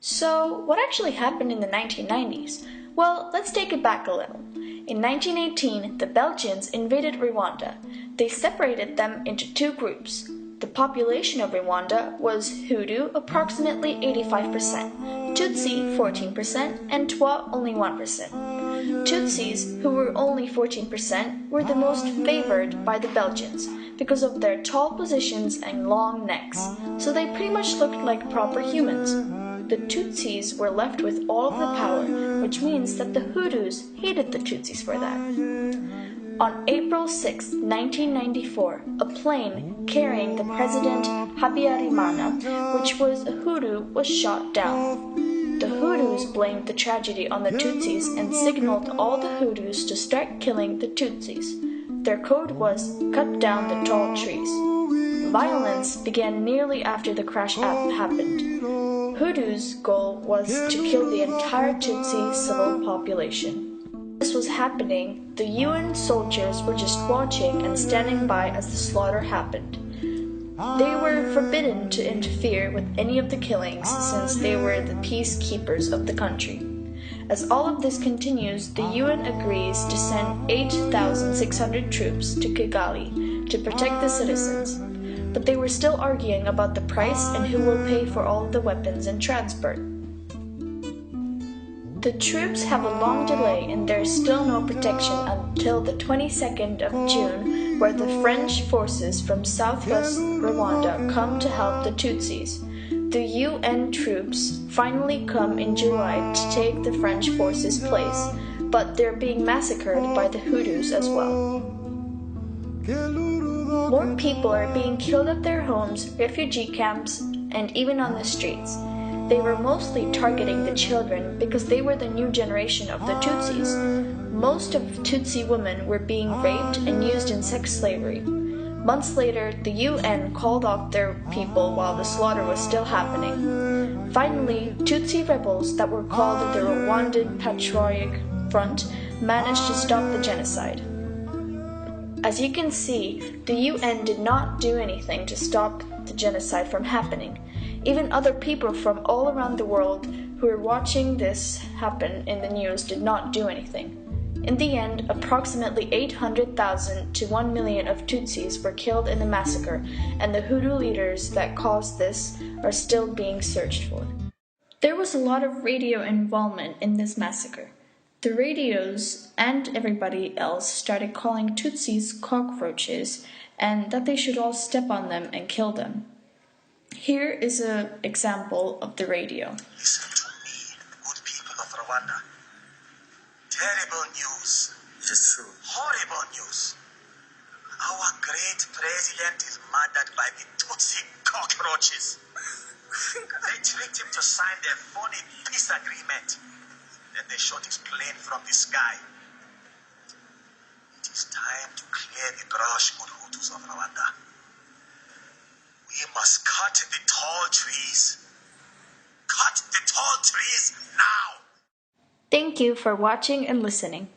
So, what actually happened in the 1990s? Well, let's take it back a little. In 1918, the Belgians invaded Rwanda. They separated them into two groups. The population of Rwanda was Hutu, approximately 85%, Tutsi 14%, and Twa only 1%. Tutsis, who were only 14%, were the most favored by the Belgians because of their tall positions and long necks, so they pretty much looked like proper humans. The Tutsis were left with all of the power, which means that the Hutus hated the Tutsis for that. On April 6, 1994, a plane carrying the President Habyarimana, which was a Hutu, was shot down. The Hutus blamed the tragedy on the Tutsis and signaled all the Hutus to start killing the Tutsis. Their code was, "Cut down the tall trees." Violence began nearly after the crash happened. Hutu's goal was to kill the entire Tutsi civil population. This was happening, the UN soldiers were just watching and standing by as the slaughter happened. They were forbidden to interfere with any of the killings since they were the peacekeepers of the country. As all of this continues, the UN agrees to send 8,600 troops to Kigali to protect the citizens. But they were still arguing about the price and who will pay for all of the weapons and transport. The troops have a long delay and there is still no protection until the 22nd of June, where the French forces from southwest Rwanda come to help the Tutsis. The UN troops finally come in July to take the French forces' place, but they're being massacred by the Hutus as well. More people are being killed at their homes, refugee camps, and even on the streets. They were mostly targeting the children because they were the new generation of the Tutsis. Most of Tutsi women were being raped and used in sex slavery. Months later, the UN called off their people while the slaughter was still happening. Finally, Tutsi rebels that were called the Rwandan Patriotic Front managed to stop the genocide. As you can see, the UN did not do anything to stop the genocide from happening. Even other people from all around the world who were watching this happen in the news did not do anything. In the end, approximately 800,000 to 1 million of Tutsis were killed in the massacre, and the Hutu leaders that caused this are still being searched for. There was a lot of radio involvement in this massacre. The radios and everybody else started calling Tutsis cockroaches and that they should all step on them and kill them. Here is an example of the radio. Listen to me, good people of Rwanda. Terrible news. It is true. Horrible news. Our great president is murdered by the Tutsi cockroaches. They tricked him to sign their phony peace agreement. Then they shot his plane from the sky. It is time to clear the brush, good Hutus of Rwanda. We must cut the tall trees. Cut the tall trees now! Thank you for watching and listening.